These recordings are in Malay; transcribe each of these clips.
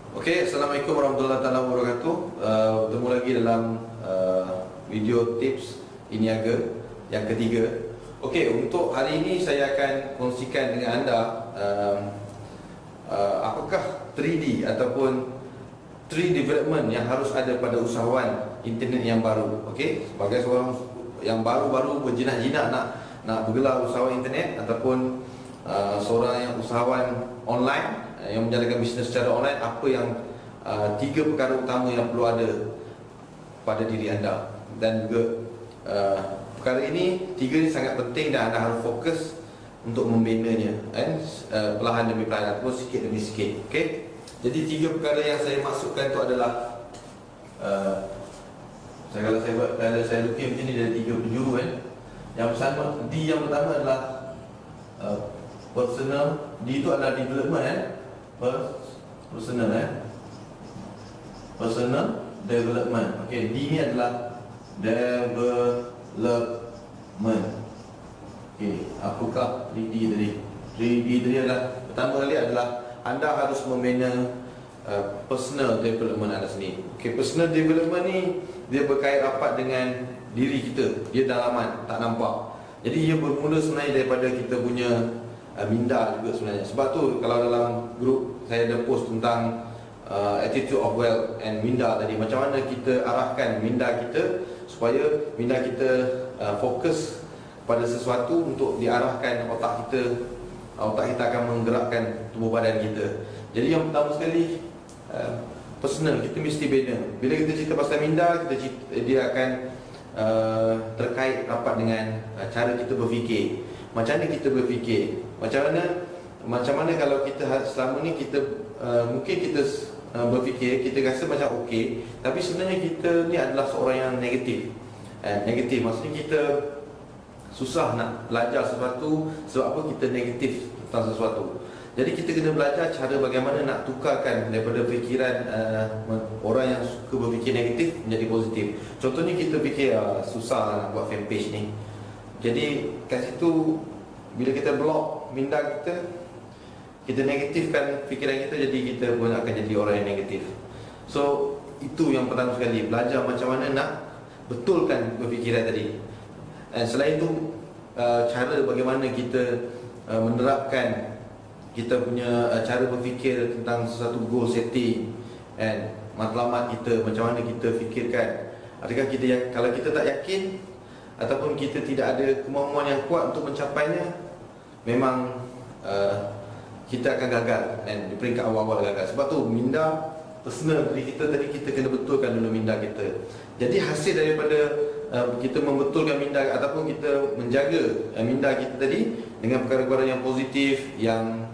Okey, Assalamualaikum warahmatullahi wabarakatuh. Bertemu lagi dalam video tips Iniaga yang ketiga. Okey, untuk hari ini saya akan kongsikan dengan anda apakah 3D ataupun 3D development yang harus ada pada usahawan internet yang baru. Okey, sebagai seorang yang baru-baru berjinak-jinak nak bergelar usahawan internet ataupun seorang yang usahawan online yang menjalankan bisnes secara online, apa yang 3 perkara utama yang perlu ada pada diri anda. Dan juga perkara ini, 3 ni sangat penting dan anda harus fokus untuk membinanya perlahan demi perlahan ataupun sikit demi sikit. Okey, jadi 3 perkara yang saya maksudkan itu adalah kalau saya lukis macam ni, ada 3 penjuru kan. Yang pertama adalah personal. D itu adalah development personal development. Okey, D ni adalah development. Okey, apakah 3D tadi? 3D tadi adalah, pertama kali adalah anda harus membina personal development anda sendiri. Okey, personal development ni dia berkait rapat dengan diri kita. Dia dalaman, tak nampak. Jadi ia bermula sebenarnya daripada kita punya minda juga sebenarnya. Sebab tu kalau dalam grup saya ada post tentang attitude of wealth and minda tadi, macam mana kita arahkan minda kita supaya minda kita fokus pada sesuatu untuk diarahkan otak kita akan menggerakkan tubuh badan kita. Jadi yang pertama sekali, personal, kita mesti bina. Bila kita cerita pasal minda, dia akan terkait rapat dengan cara kita berfikir. Macam mana kita berfikir? Macam mana kalau kita selama ni kita mungkin kita berfikir, kita rasa macam okey, tapi sebenarnya kita ni adalah seorang yang negatif. Negatif maksudnya kita susah nak belajar sesuatu. Sebab apa? Kita negatif tentang sesuatu. Jadi kita kena belajar cara bagaimana nak tukarkan daripada fikiran orang yang suka berfikir negatif menjadi positif. Contohnya kita fikir susah nak buat fanpage ni. Jadi kat situ, bila kita block minda kita negatifkan fikiran kita, jadi kita pun akan jadi orang yang negatif. So itu yang pertama sekali, belajar macam mana nak betulkan berfikiran tadi. Dan selain itu, cara bagaimana kita menerapkan kita punya cara berfikir tentang sesuatu goal setting and matlamat kita, macam mana kita fikirkan. Adakah kita, kalau kita tak yakin ataupun kita tidak ada kemampuan yang kuat untuk mencapainya, memang kita akan gagal, dan di peringkat awal-awal gagal. Sebab tu minda personal diri kita tadi, kita kena betulkan dulu minda kita. Jadi hasil daripada kita membetulkan minda ataupun kita menjaga minda kita tadi dengan perkara-perkara yang positif, yang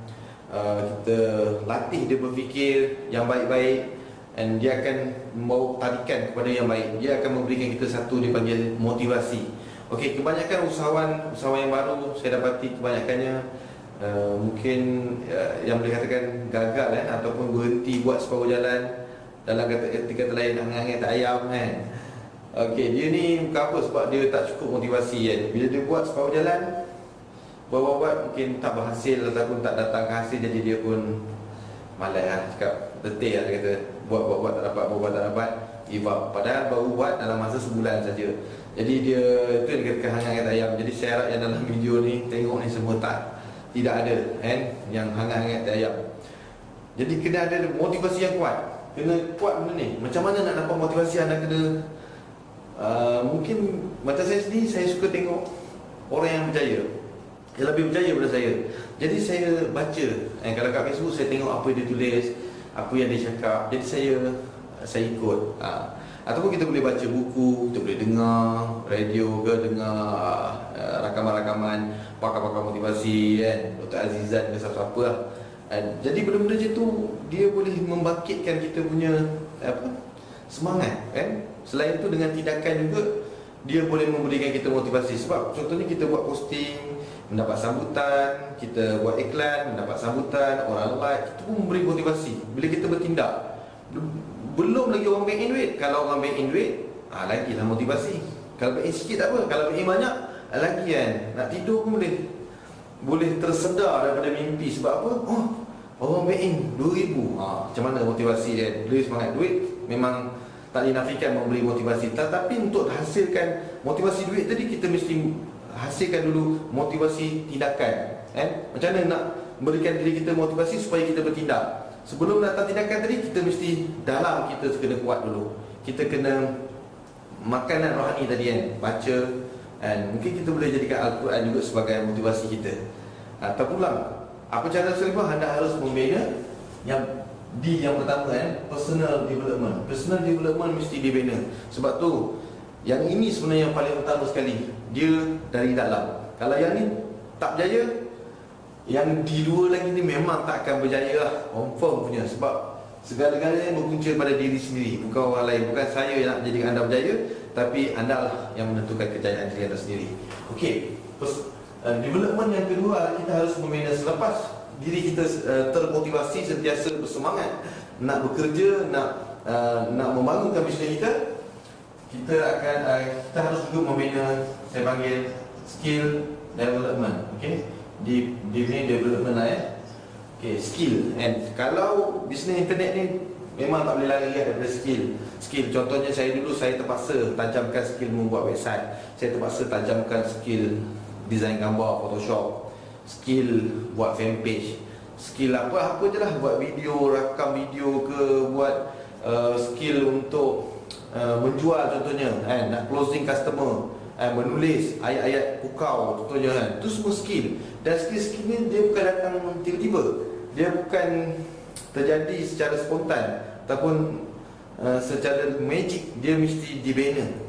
kita latih dia berfikir yang baik-baik, dan dia akan membawa tarikan kepada yang baik. Dia akan memberikan kita satu dipanggil motivasi. Okey, kebanyakan usahawan yang baru saya dapati, kebanyakannya mungkin yang boleh katakan gagal ataupun berhenti buat separuh jalan. Dalam kata lain, angin-angin tak ayam kan. Okey, dia ni bukan apa, sebab dia tak cukup motivasi kan. Bila dia buat separuh jalan, buat mungkin tak berhasil ataupun tak datang hasil, jadi dia pun malas lah, cakap letih lah, dia kata buat tak dapat, give up. Padahal baru buat dalam masa sebulan saja. Jadi dia, itu yang dikatakan hangat-hangat ayam. Jadi saya harap yang dalam video ni, tengok ni semua tidak ada kan, yang hangat-hangat ayam. Jadi kena ada motivasi yang kuat. Kena kuat benda ni. Macam mana nak dapat motivasi? Anda kena mungkin macam saya sendiri, saya suka tengok orang yang berjaya, yang lebih berjaya daripada saya. Jadi saya baca, kalau kat Facebook saya tengok apa dia tulis, apa yang dia cakap. Jadi saya ikut. Ataupun kita boleh baca buku, kita boleh dengar radio ke, dengar rakaman-rakaman pakar-pakar motivasi kan, Dr. Azizan ke siapa-siapa lah. Jadi benda-benda macam tu, dia boleh membangkitkan kita punya semangat kan. Selain itu, dengan tindakan juga dia boleh memberikan kita motivasi. Sebab contohnya kita buat posting, mendapat sambutan, kita buat iklan, mendapat sambutan, orang like, itu pun memberi motivasi. Bila kita bertindak, belum lagi orang bank in duit. Kalau orang bank in duit, lagilah motivasi. Kalau bank in sikit tak apa, kalau bank in banyak, lagi kan. Nak tidur pun boleh tersedar daripada mimpi. Sebab apa? orang BN 2,000. Macam mana motivasi dia? Beli semangat duit memang tak dinafikan memberi motivasi, tetapi untuk hasilkan motivasi duit tadi kita mesti hasilkan dulu motivasi tindakan. Macam mana nak berikan diri kita motivasi supaya kita bertindak? Sebelum datang tindakan tadi, kita mesti dalam kita kena kuat dulu. Kita kena makanan rohani tadi kan, baca, dan mungkin kita boleh jadikan Al-Quran juga sebagai motivasi kita. Terpulang, apa cara selebih? Anda harus membina yang pertama personal development. Personal development mesti dibina. Sebab tu yang ini sebenarnya yang paling utama sekali. Dia dari dalam. Kalau yang ni tak berjaya, yang di dua lagi ni memang tak akan berjaya lah, confirm punya. Sebab segala-galanya berpunca pada diri sendiri, bukan orang lain. Bukan saya yang nak menjadikan anda berjaya, tapi anda lah yang menentukan kejayaan diri anda sendiri. Okey, development yang kedua, kita harus membina selepas diri kita termotivasi, sentiasa bersemangat nak bekerja, nak membangunkan bisnes kita. Kita harus juga membina, saya panggil, skill development. Okey, di development lah okay, skill. And kalau bisnes internet ni memang tak boleh lari daripada skill. Contohnya saya terpaksa tajamkan skill membuat website. Saya terpaksa tajamkan skill design gambar, Photoshop, skill buat fanpage, skill apa je lah, buat video, rakam video ke, buat skill untuk menjual contohnya, nak closing customer, menulis ayat-ayat pukau contohnya kan. Itu semua skill. Dan skill ni dia bukan datang tiba-tiba. Dia bukan terjadi secara spontan ataupun secara magic. Dia mesti dibina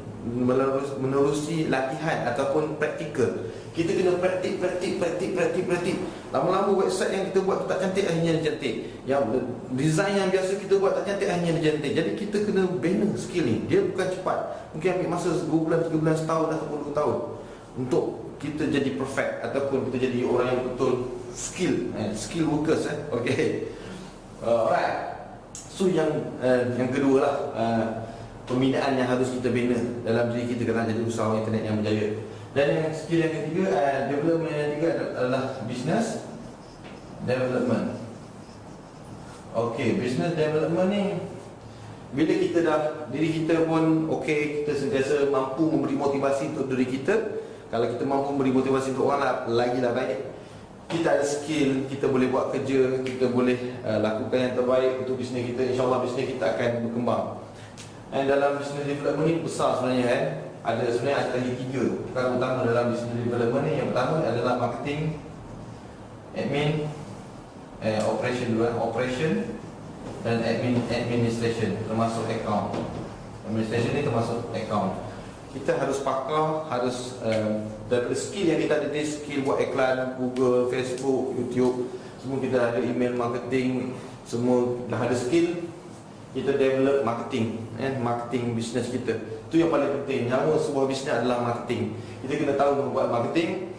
menerusi latihan ataupun praktikal. Kita kena praktik. Lama-lama website yang kita buat tak cantik, akhirnya dia cantik. Yang design yang biasa kita buat tak cantik, akhirnya dia cantik. Jadi kita kena bina skill ni. Dia bukan cepat. Mungkin ambil masa 2 bulan, 3 bulan, setahun ataupun 2 tahun untuk kita jadi perfect ataupun kita jadi orang yang betul skill workers. Okay. Alright. So yang kedua lah, pembinaan yang harus kita bina dalam diri kita kerana jadi usahawan internet yang berjaya. Dan yang skill yang ketiga, development yang ketiga adalah business development. Okay, business development ni bila kita dah, diri kita pun okay, kita sentiasa mampu memberi motivasi untuk diri kita. Kalau kita mampu memberi motivasi untuk orang, lagi lah baik. Kita ada skill, kita boleh buat kerja, kita boleh lakukan yang terbaik untuk bisnes kita. InsyaAllah bisnes kita akan berkembang. Dan dalam business development ni besar sebenarnya sebenarnya ada lagi 3 perkara utama dalam business development ni. Yang pertama adalah marketing, admin, operation dan administration, termasuk account. Administration ni termasuk account. Kita harus pakar, harus daripada skill yang kita ada ni, skill buat iklan Google, Facebook, YouTube, semua kita ada, email marketing, semua dah ada skill. Kita develop marketing, marketing business kita. Itu yang paling penting. Nyawa sebuah bisnes adalah marketing. Kita kena tahu membuat marketing.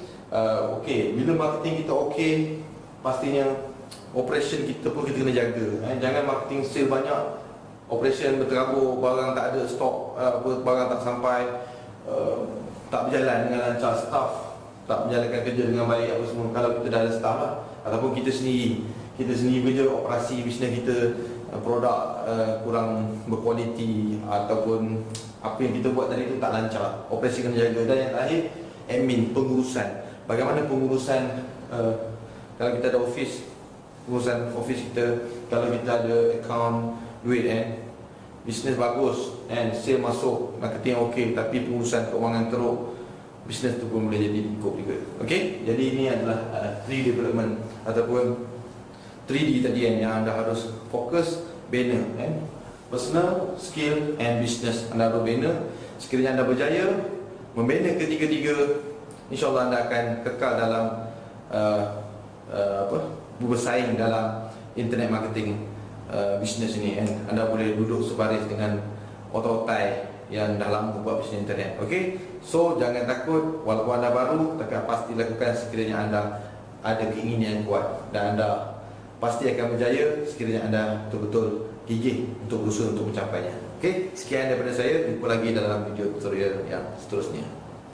Okay, bila marketing kita okay, pastinya operation kita pun kita kena jaga. Jangan marketing sale banyak, operation berterabur, barang tak ada stok, barang tak sampai, tak berjalan dengan lancar, staff tak menjalankan kerja dengan baik apa semua. Kalau kita dah ada staff lah, ataupun kita sendiri kerja operasi bisnes kita, produk kurang berkualiti ataupun apa yang kita buat tadi tu tak lancar, operasi kena jaga. Dan yang terakhir, admin, pengurusan. Bagaimana pengurusan kalau kita ada pengurusan office kita, kalau kita ada account, duit bisnes bagus sale masuk, marketing okey, tapi pengurusan keuangan teruk, bisnes tu pun boleh jadi ikut juga. Okey, jadi ini adalah 3 development ataupun 3D tadi yang anda harus fokus bina, personal, skill and business. Anda harus bina. Sekiranya anda berjaya membina ketiga-tiga, insyaAllah anda akan kekal dalam bersaing dalam internet marketing bisnes ini. Anda boleh duduk sebaris dengan otai-otai yang dah lama buat bisnes internet. Okey, so jangan takut. Walaupun anda baru, tapi pasti lakukan sekiranya anda ada keinginan yang kuat, dan anda pasti akan berjaya sekiranya anda betul-betul gigih untuk berusaha untuk mencapainya. Okey, sekian daripada saya. Jumpa lagi dalam video tutorial yang seterusnya.